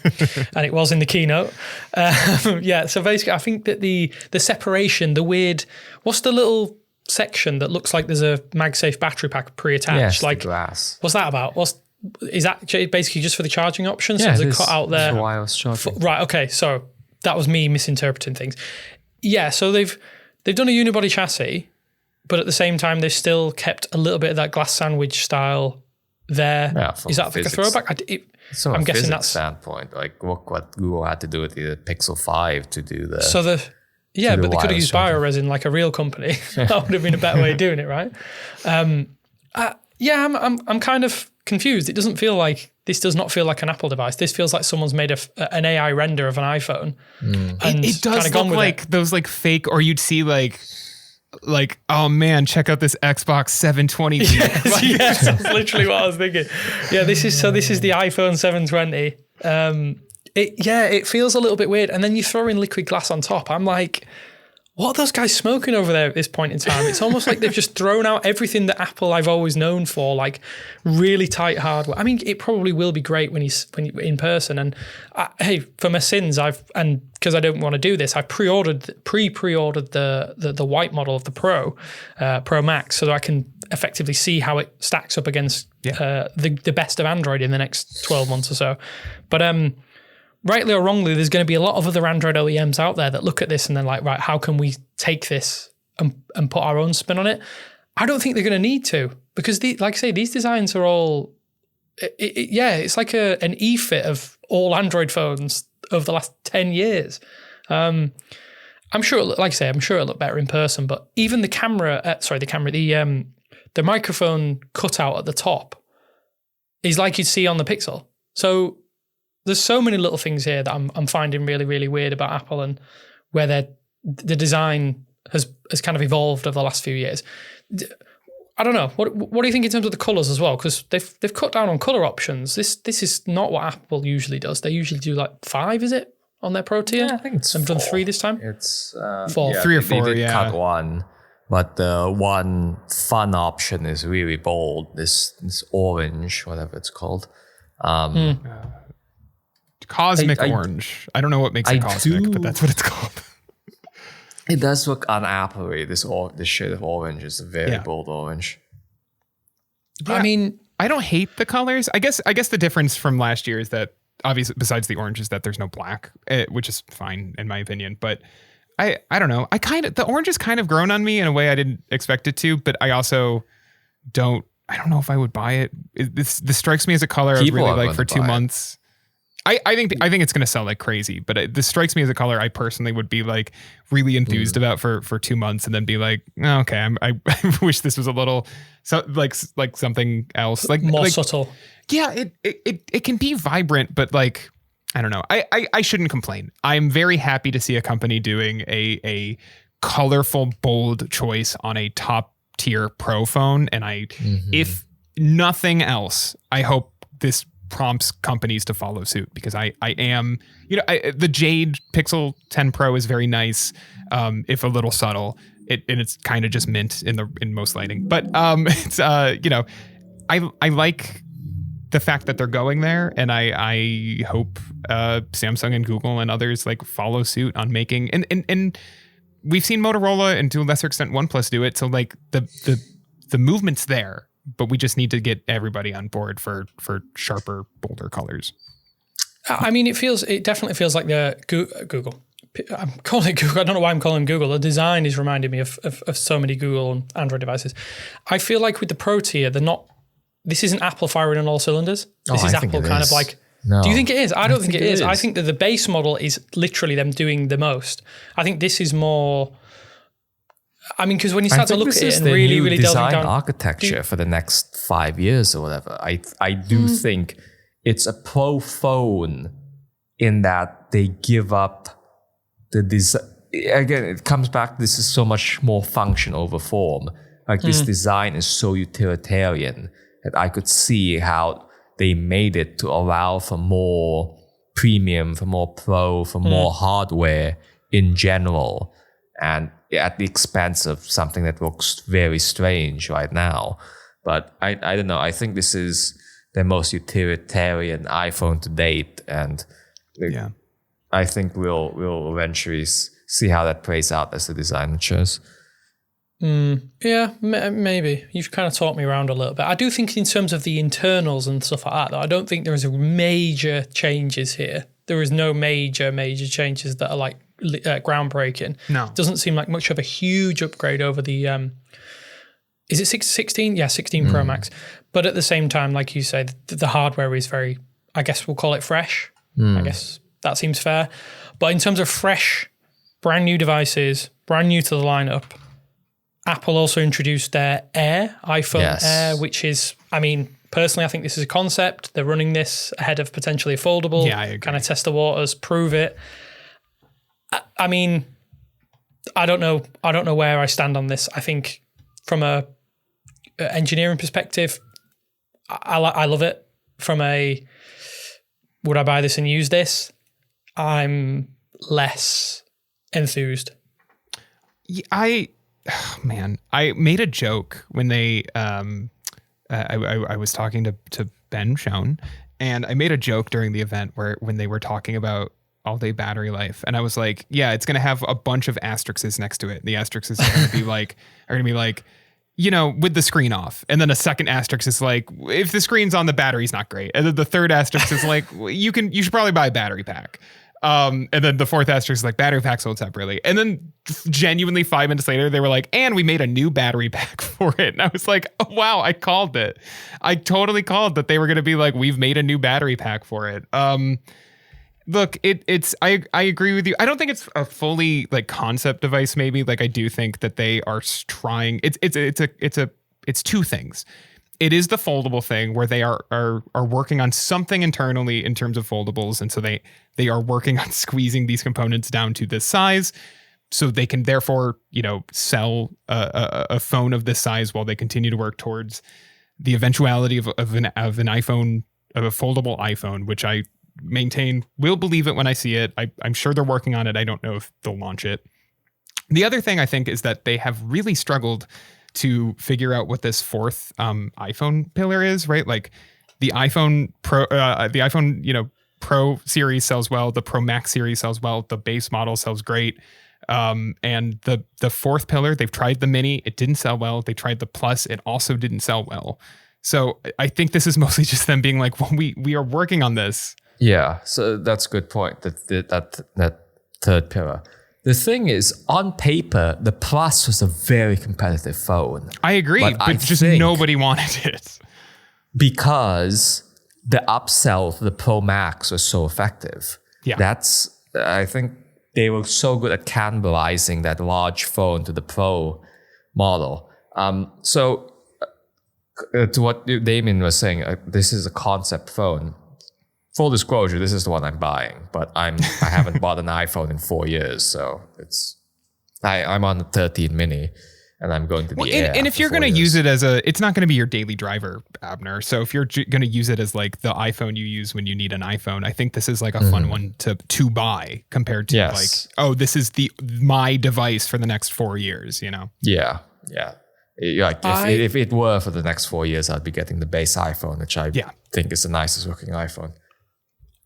and it was in the keynote. So basically I think that the separation, the weird, what's the little section that looks like there's a MagSafe battery pack pre-attached? Yes, like the glass. What's that about? Is that basically just for the charging option? Yeah, So there's a cut out there. It's wireless charging. Right, okay, so that was me misinterpreting things. Yeah, so they've done a unibody chassis, but at the same time they've still kept a little bit of that glass sandwich style there. Yeah, is that like a throwback? I'm guessing that's standpoint. Like look what Google had to do with the Pixel 5 to do the. So but they could have wireless used charging. bioresin like a real company. That would have been a better way of doing it, right? I'm kind of confused. This does not feel like an Apple device. This feels like someone's made an AI render of an iPhone. And It does kinda gone look with like those like fake, or you'd see like, oh man, check out this Xbox 720. Yes, that's literally what I was thinking. Yeah, this is the iPhone 720. It feels a little bit weird. And then you throw in liquid glass on top. I'm like, what are those guys smoking over there at this point in time? It's almost like they've just thrown out everything that Apple I've always known for, like really tight hardware. I mean, it probably will be great when you in person. And hey, for my sins, because I don't want to do this, I pre-ordered the white model of the Pro Max, so that I can effectively see how it stacks up against the best of Android in the next 12 months or so. But rightly or wrongly, there's going to be a lot of other Android OEMs out there that look at this and they're like, right, how can we take this and put our own spin on it? I don't think they're going to need to, because like I say, these designs are all, it's like an e-fit of all Android phones over the last 10 years. I'm sure, like I say, I'm sure it'll look better in person, but even the the microphone cutout at the top is like you'd see on the Pixel. So there's so many little things here that I'm finding really, really weird about Apple, and where the design has kind of evolved over the last few years. I don't know. What do you think in terms of the colors as well? Because they've cut down on color options. This is not what Apple usually does. They usually do like 5, is it, on their Pro tier? Yeah, I think it's They've 4. done 3 this time. It's 4. Yeah, 3 or 4. They did yeah. cut 1, but the one fun option is really bold. This orange, whatever it's called. Cosmic orange. I don't know what makes it cosmic, but that's what it's called. It does look un-Apple-y. This shade of orange is a very bold orange. Yeah, I mean, I don't hate the colors. I guess the difference from last year is that obviously, besides the orange, is that there's no black, which is fine in my opinion. But I don't know. The orange has kind of grown on me in a way I didn't expect it to. But I also don't know if I would buy it. This strikes me as a color I would really like for 2 months. I think it's going to sell like crazy, but this strikes me as a color I personally would be like really enthused about for 2 months, and then be like, oh, okay, I wish this was a little like something else, like more subtle. Yeah, it can be vibrant, but like, I don't know. I shouldn't complain. I'm very happy to see a company doing a colorful, bold choice on a top tier Pro phone, and if nothing else, I hope this prompts companies to follow suit, because I am, the Jade Pixel 10 Pro is very nice, if a little subtle. And it's kind of just mint in most lighting, but it's I like the fact that they're going there, and I hope Samsung and Google and others like follow suit on making, and we've seen Motorola and to a lesser extent OnePlus do it, so like the movement's there. But we just need to get everybody on board for sharper, bolder colors. I mean, it definitely feels like the Google I'm calling it Google. I don't know why I'm calling them Google. The design is reminding me of so many Google and Android devices. I feel like with the Pro tier, this isn't Apple firing on all cylinders. This is Apple kind of like, no. Do you think it is? I don't think it is. I think that the base model is literally them doing the most. I think this is more, I mean, because when you start to look at it and really delving down architecture for the next 5 years or whatever, I do think it's a Pro phone in that they give up the design. Again, it comes back, this is so much more function over form. Like this design is so utilitarian that I could see how they made it to allow for more premium, for more pro, for more hardware in general, and at the expense of something that looks very strange right now. But I don't know. I think this is the most utilitarian iPhone to date, and I think we'll eventually see how that plays out as the design matures. Yeah, maybe. You've kind of talked me around a little bit. I do think in terms of the internals and stuff like that, though, I don't think there is major changes here. There is no major changes that are like groundbreaking. No. It doesn't seem like much of a huge upgrade over the, is it 16? Yeah, 16 Pro Max. But at the same time, like you say, the hardware is very, I guess we'll call it fresh. I guess that seems fair. But in terms of fresh, brand new devices, brand new to the lineup, Apple also introduced their iPhone Air, which is, I mean, personally, I think this is a concept. They're running this ahead of potentially a foldable. Yeah, I agree. Kind of test the waters, prove it. I mean, I don't know where I stand on this. I think from a engineering perspective, I love it. From a, would I buy this and use this? I'm less enthused. I made a joke when they I was talking to Ben Schoen, and I made a joke during the event when they were talking about all day battery life, and I was like, yeah, it's gonna have a bunch of asterisks next to it. The asterisks are gonna be like, you know, with the screen off, and then a second asterisk is like, if the screen's on, the battery's not great, and then the third asterisk is like, you should probably buy a battery pack. And then the fourth asterisk is like, battery pack sold separately. And then genuinely 5 minutes later, they were like, and we made a new battery pack for it. And I was like, oh, wow, I called it. I totally called that they were going to be like, we've made a new battery pack for it. Look, I agree with you. I don't think it's a fully like concept device. Maybe like I do think that they are trying. It's two things. It is the foldable thing where they are working on something internally in terms of foldables, and so they are working on squeezing these components down to this size, so they can therefore, you know, sell a phone of this size while they continue to work towards the eventuality of an iPhone, of a foldable iPhone, which I maintain will believe it when I see it. I'm sure they're working on it. I don't know if they'll launch it. The other thing I think is that they have really struggled to figure out what this fourth iPhone pillar is, right? Like the iPhone Pro, you know, Pro series sells well, the Pro Max series sells well, the base model sells great, and the fourth pillar, they've tried the Mini, it didn't sell well. They tried the Plus, it also didn't sell well. So I think this is mostly just them being like, well, we are working on this. Yeah, so that's a good point. That third pillar. The thing is, on paper, the Plus was a very competitive phone. I agree, but just nobody wanted it. Because the upsell for the Pro Max was so effective. Yeah. I think they were so good at cannibalizing that large phone to the Pro model. So to what Damien was saying, this is a concept phone. Full disclosure, this is the one I'm buying, but I haven't bought an iPhone in 4 years, so I'm on the 13 mini, and I'm going to the Air. And if you're going to use it it's not going to be your daily driver, Abner. So if you're going to use it as like the iPhone you use when you need an iPhone, I think this is like a fun one to buy compared to like, oh, this is my device for the next 4 years, you know? Yeah. Like if it were for the next 4 years, I'd be getting the base iPhone, which I think is the nicest looking iPhone.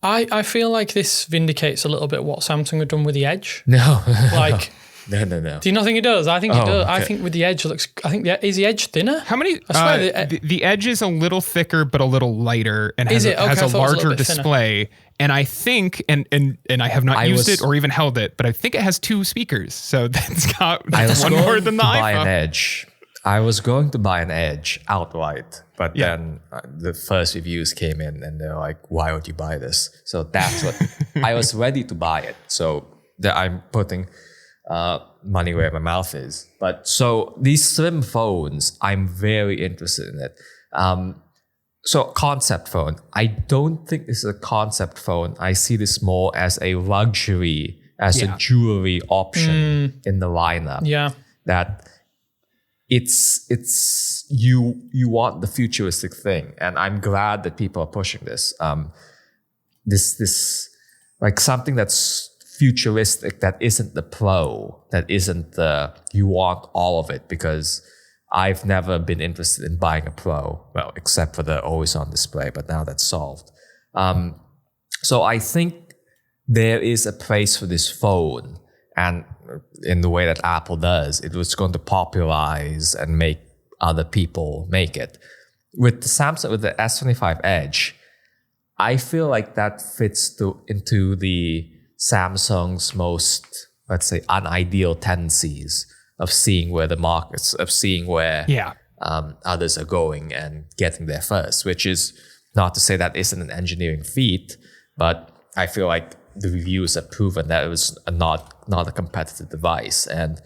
I feel like this vindicates a little bit what Samsung have done with the Edge. No. Like, No. Do you not think it does? I think it does. okay. I think with the edge looks. I think is the edge thinner? How many? I swear The edge is a little thicker, but a little lighter, and has, Is it? Okay, has I a thought it was a little larger bit thinner. display. And I think, and I have not used it or even held it, but I think it has 2 speakers. So that's got one more than the buy an iPhone. Edge. I was going to buy an Edge outright, but then the first reviews came in and they're like, "Why would you buy this?" So that's what I was ready to buy it. So I'm putting money where my mouth is. But so these slim phones, I'm very interested in it. So concept phone, I don't think this is a concept phone. I see this more as a luxury, as a jewelry option in the lineup. Yeah. That it's you want the futuristic thing, and I'm glad that people are pushing this. This like something that's futuristic, that isn't the Pro, that isn't the you want all of it, because I've never been interested in buying a Pro, well, except for the always on display, but now that's solved. So I think there is a place for this phone, and in the way that Apple does, it was going to popularize and make other people make it. With the Samsung, with the S25 Edge, I feel like that fits into the Samsung's most, let's say, unideal tendencies of seeing where the markets, of seeing where others are going and getting there first, which is not to say that isn't an engineering feat, but I feel like the reviews have proven that it was not a competitive device. And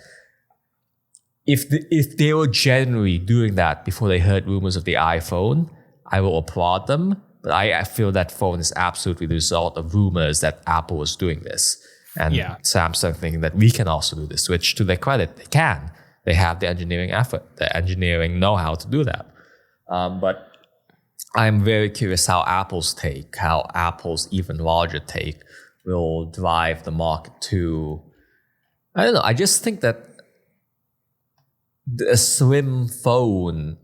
if they were generally doing that before they heard rumors of the iPhone, I will applaud them. But I feel that phone is absolutely the result of rumors that Apple was doing this. And Samsung thinking that we can also do this, which to their credit, they can. They have the engineering effort, the engineering know-how to do that. But I'm very curious how Apple's even larger take will drive the market to, I don't know, I just think that a slim phone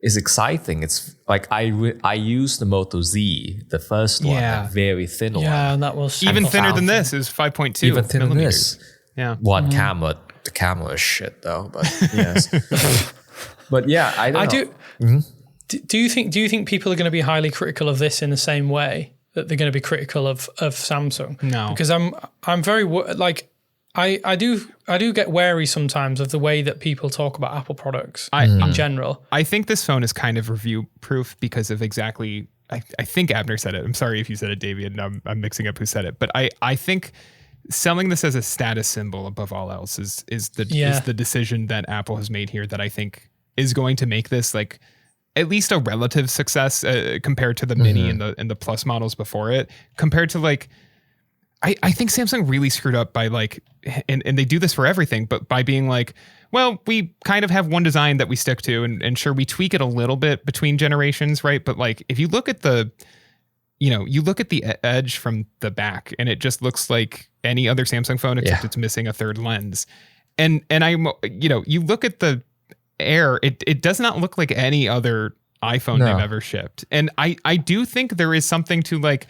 is exciting. It's like I used the Moto Z, the first one, that very thin one. Yeah, and that was Even thinner than this. It was 5.2 Even thinner than millimeters. this. Yeah. One camera. The camera is shit though, but yes. But yeah, I don't know. Do you think people are going to be highly critical of this in the same way that they're going to be critical of Samsung? No. Because I'm very like I do get wary sometimes of the way that people talk about Apple products in general. I think this phone is kind of review proof because of exactly, I think Abner said it. I'm sorry if you said it, Damien. I'm mixing up who said it. But I think selling this as a status symbol above all else is the decision that Apple has made here that I think is going to make this like at least a relative success compared to the Mini and the Plus models before it. Compared to like, I think Samsung really screwed up by like, and they do this for everything, but by being like, well, we kind of have one design that we stick to, and sure, we tweak it a little bit between generations, right? But like, if you look at the Edge from the back, and it just looks like any other Samsung phone, except it's missing a third lens. And you look at the Air, it does not look like any other iPhone they've ever shipped. And I do think there is something to like,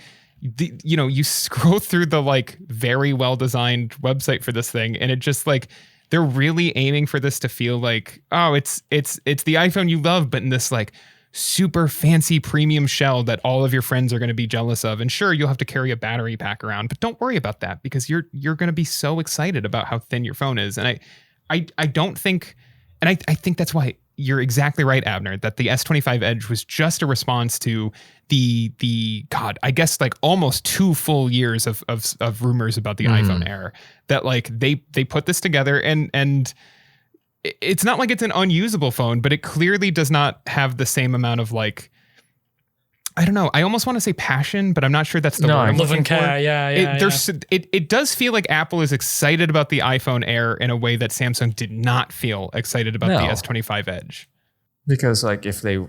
you scroll through the like very well designed website for this thing, and it just like they're really aiming for this to feel like, oh, it's the iPhone you love, but in this like super fancy premium shell that all of your friends are going to be jealous of. And sure, you'll have to carry a battery pack around, but don't worry about that because you're going to be so excited about how thin your phone is. And I don't think, and I think that's why you're exactly right, Abner, that the S25 Edge was just a response to the God, I guess like almost 2 full years of rumors about the iPhone Air, that like they put this together and it's not like it's an unusable phone, but it clearly does not have the same amount of like, I don't know. I almost want to say passion, but I'm not sure that's the word. I'm love looking and care. for. Yeah. It does feel like Apple is excited about the iPhone Air in a way that Samsung did not feel excited about the S25 Edge. Because like if the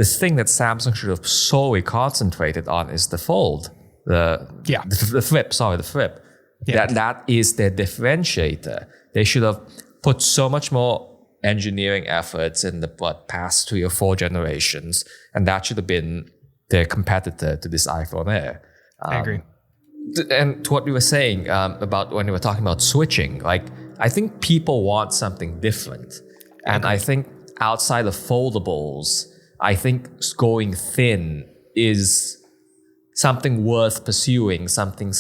thing that Samsung should have solely concentrated on is the Fold, the Flip. Sorry, the Flip. Yeah. That is their differentiator. They should have put so much more engineering efforts in the past 3 or 4 generations, and that should have been their competitor to this iPhone Air. I agree. And to what we were saying about when we were talking about switching, like I think people want something different, and I think outside of foldables, I think going thin is something worth pursuing, something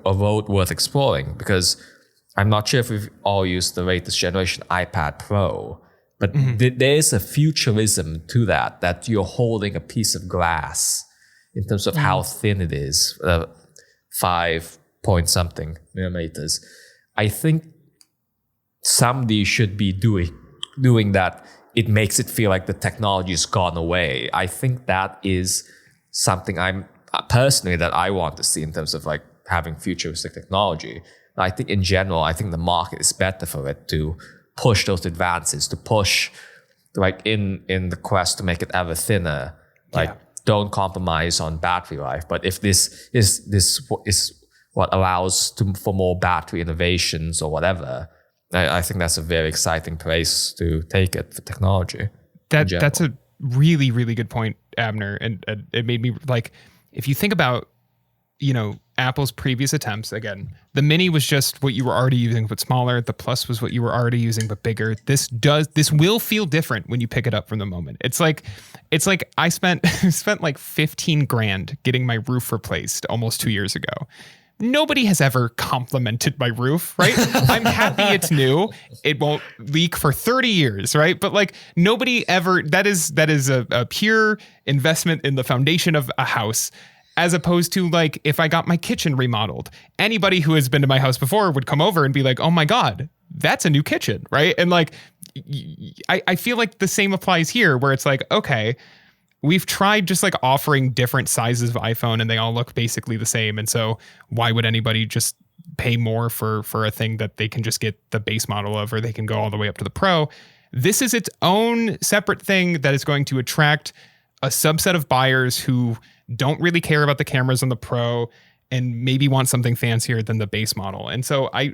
a road worth exploring. Because I'm not sure if we've all used the latest generation iPad Pro, but there is a futurism to that you're holding a piece of glass in terms of how thin it is, 5 point something millimeters. I think somebody should be doing that. It makes it feel like the technology has gone away. I think that is something I'm personally that I want to see in terms of like having futuristic technology. I think in general, I think the market is better for it to push those advances, to push like in the quest to make it ever thinner. Like don't compromise on battery life. But if this is what allows for more battery innovations or whatever, I think that's a very exciting place to take it for technology. That's a really, really good point, Abner. And it made me like, if you think about, Apple's previous attempts, again, the Mini was just what you were already using, but smaller. The Plus was what you were already using, but bigger. This will feel different when you pick it up from the moment. It's like I spent like $15,000 getting my roof replaced almost 2 years ago. Nobody has ever complimented my roof, right? I'm happy it's new. It won't leak for 30 years, right? But like nobody ever, that is a pure investment in the foundation of a house, as opposed to like if I got my kitchen remodeled. Anybody who has been to my house before would come over and be like, oh my God, that's a new kitchen, right? And like, I feel like the same applies here, where it's like, okay, we've tried just like offering different sizes of iPhone and they all look basically the same. And so why would anybody just pay more for a thing that they can just get the base model of, or they can go all the way up to the Pro? This is its own separate thing that is going to attract a subset of buyers who don't really care about the cameras on the Pro and maybe want something fancier than the base model. And so I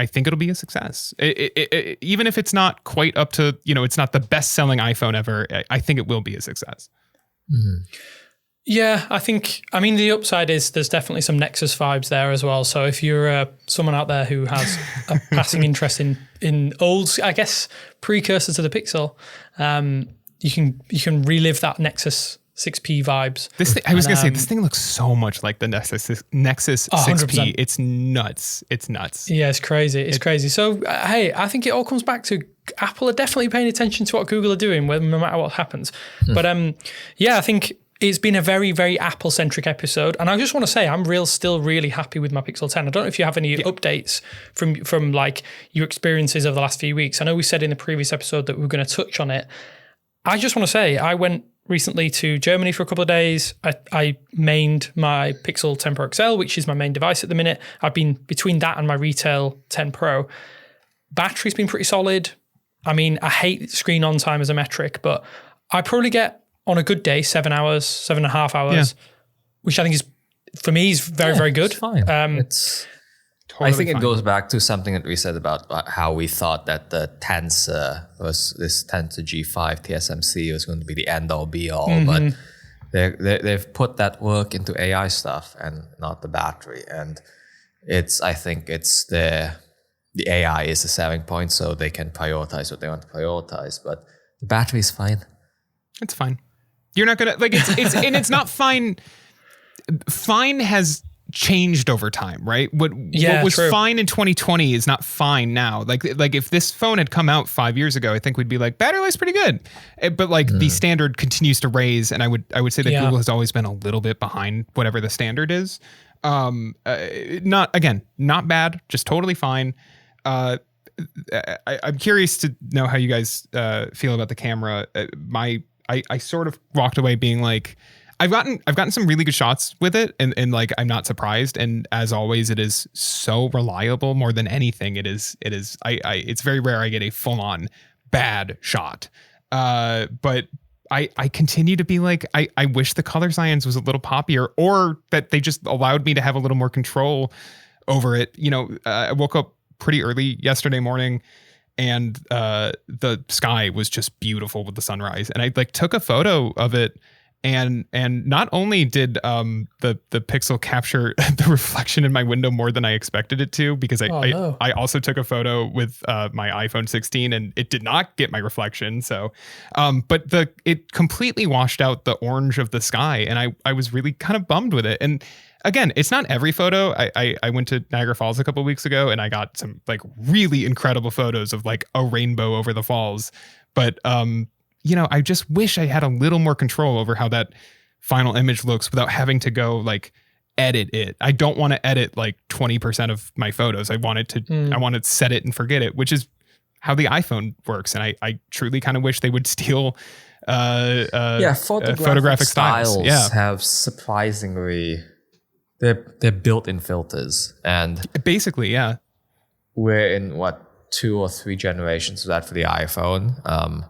think it'll be a success. Even if it's not quite up to, it's not the best selling iPhone ever, I think it will be a success. Mm-hmm. Yeah, I mean, the upside is there's definitely some Nexus vibes there as well. So if you're someone out there who has a passing interest in old, I guess, precursor to the Pixel, you can relive that Nexus 6P vibes. This thing, I was going to say, this thing looks so much like the Nexus 6P. 100%. It's nuts. It's nuts. Yeah, it's crazy. It's crazy. So, hey, I think it all comes back to Apple are definitely paying attention to what Google are doing, no matter what happens. But yeah, I think it's been a very, very Apple-centric episode. And I just want to say, I'm still really happy with my Pixel 10. I don't know if you have any updates from like your experiences over the last few weeks. I know we said in the previous episode that we were going to touch on it. I just want to say, I went recently to Germany for a couple of days. I mained my Pixel 10 Pro XL, which is my main device at the minute. I've been between that and my retail 10 Pro. Battery's been pretty solid. I mean, I hate screen on time as a metric, but I probably get on a good day 7 hours, 7.5 hours, which I think is, for me, is very, very good. It's fine. It's totally I think fine. It goes back to something that we said about how we thought that the Tensor this Tensor G5 TSMC was going to be the end all be all, but they've put that work into AI stuff and not the battery. And I think it's the AI is the selling point, so they can prioritize what they want to prioritize. But the battery is fine. It's fine. You're not gonna like it's and it's not fine. Fine has changed over time, right? What was fine in 2020 is not fine now. Like if this phone had come out 5 years ago, I think we'd be like, battery life's pretty good. But like the standard continues to raise, and I would say that Google has always been a little bit behind whatever the standard is. Not bad, just totally fine. I'm curious to know how you guys feel about the camera. I sort of walked away being like, I've gotten some really good shots with it, and like I'm not surprised. And as always, it is so reliable. More than anything, it's very rare I get a full on bad shot. But I continue to be like, I wish the color science was a little poppier, or that they just allowed me to have a little more control over it. I woke up pretty early yesterday morning, and the sky was just beautiful with the sunrise. And I like took a photo of it, And not only did the Pixel capture the reflection in my window more than I expected it to, because I also took a photo with my iPhone 16 and it did not get my reflection. So, but it completely washed out the orange of the sky, and I was really kind of bummed with it. And again, it's not every photo. I went to Niagara Falls a couple of weeks ago and I got some like really incredible photos of like a rainbow over the falls, but I just wish I had a little more control over how that final image looks without having to go like edit it. I don't want to edit like 20% of my photos. I want to set it and forget it, which is how the iPhone works. And I truly kind of wish they would steal photographic styles. Have surprisingly, they're built-in filters, and basically, we're in 2 or 3 generations of that for the iPhone.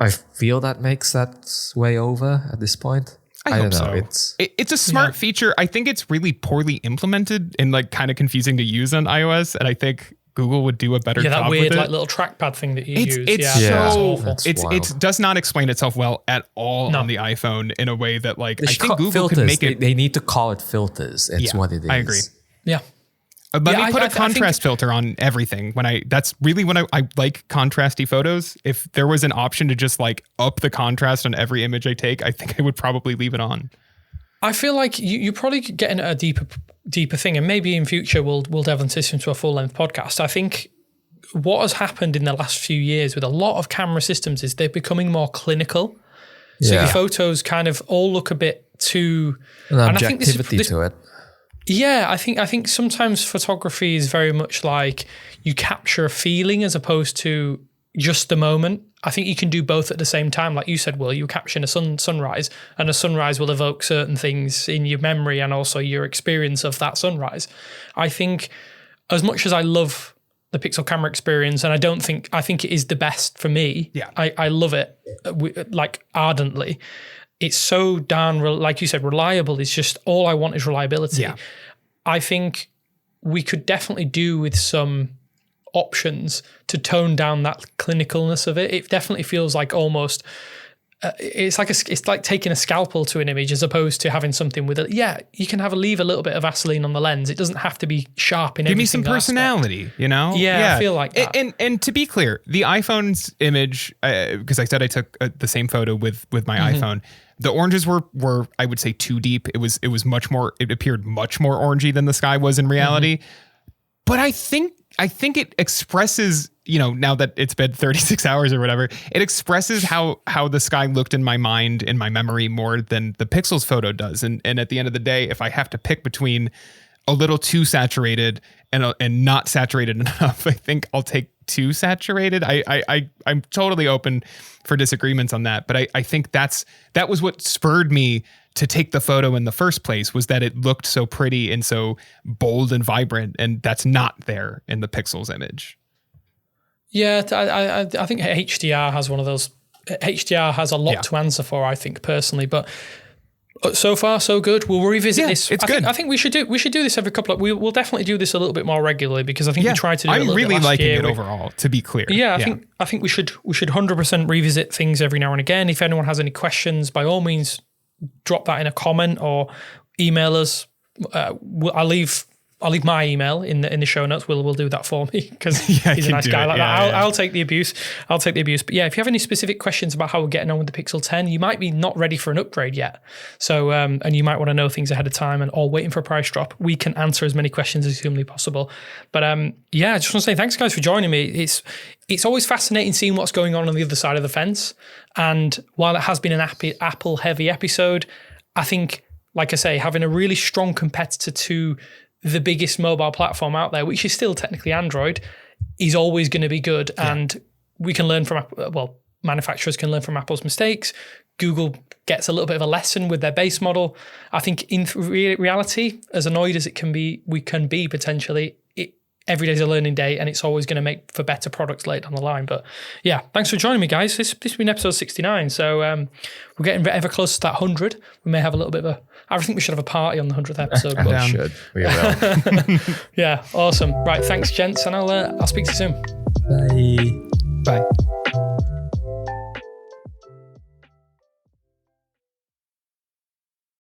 I feel that makes that way over at this point. I don't know. So. It's a smart feature. I think it's really poorly implemented and like kind of confusing to use on iOS. And I think Google would do a better job that with weird it. like little trackpad thing that you use. It's awful. It does not explain itself well at all on the iPhone in a way that like I think Google filters. could make it. They need to call it filters. It's what it is. I agree. Yeah. Let me put a contrast filter on everything. That's really when I like contrasty photos. If there was an option to just like up the contrast on every image I take, I think I would probably leave it on. I feel like you probably could get into a deeper thing, and maybe in future we'll delve into this into a full length podcast. I think what has happened in the last few years with a lot of camera systems is they're becoming more clinical. So your photos kind of all look a bit too an objectivity to it. Yeah, I think sometimes photography is very much like you capture a feeling as opposed to just the moment. I think you can do both at the same time. Like you said, Will, you're capturing a sunrise, and a sunrise will evoke certain things in your memory and also your experience of that sunrise. I think as much as I love the Pixel camera experience, and I think it is the best for me. Yeah. I love it like ardently. It's so darn, like you said, reliable. It's just all I want is reliability. Yeah. I think we could definitely do with some options to tone down that clinicalness of it. It definitely feels like almost it's like taking a scalpel to an image as opposed to having something with it. Yeah, you can leave a little bit of Vaseline on the lens. It doesn't have to be sharp in every Give me some personality, aspect. You know? Yeah, I feel like that. And to be clear, the iPhone's image, because I said I took the same photo with my iPhone. The oranges were I would say too deep. It was much more. It appeared much more orangey than the sky was in reality. But I think it expresses, now that it's been 36 hours or whatever, it expresses how the sky looked in my mind, in my memory, more than the Pixels photo does. And at the end of the day, if I have to pick between a little too saturated and not saturated enough, I think I'll take too saturated. I'm totally open for disagreements on that, but I think that was what spurred me to take the photo in the first place, was that it looked so pretty and so bold and vibrant, and that's not there in the Pixels image. Yeah, I think HDR has one of those. HDR has a lot to answer for, I think, personally, but so far so good. We'll revisit this. It's good. I think we should do this every couple of. We'll definitely do this a little bit more regularly, because I think we tried to do it a little bit last year. I'm really liking it overall, to be clear. Yeah, I think we should 100% revisit things every now and again. If anyone has any questions, by all means, drop that in a comment or email us. I'll leave my email in the show notes. Will do that for me, because he's a nice guy like that. I'll take the abuse. But yeah, if you have any specific questions about how we're getting on with the Pixel 10, you might be not ready for an upgrade yet. So and you might want to know things ahead of time or waiting for a price drop. We can answer as many questions as humanly possible. But I just want to say thanks, guys, for joining me. It's always fascinating seeing what's going on the other side of the fence. And while it has been an Apple heavy episode, I think, like I say, having a really strong competitor to the biggest mobile platform out there, which is still technically Android, is always going to be good. Yeah. And we can learn from, manufacturers can learn from Apple's mistakes. Google gets a little bit of a lesson with their base model. I think in reality, as annoyed as we can be potentially, every day's a learning day, and it's always going to make for better products later down the line. But yeah, thanks for joining me, guys. This has been episode 69. So we're getting ever closer to that 100. We may have a little bit of I think we should have a party on the 100th episode. We should. We will. Yeah, awesome. Right, thanks, gents, and I'll speak to you soon. Bye. Bye.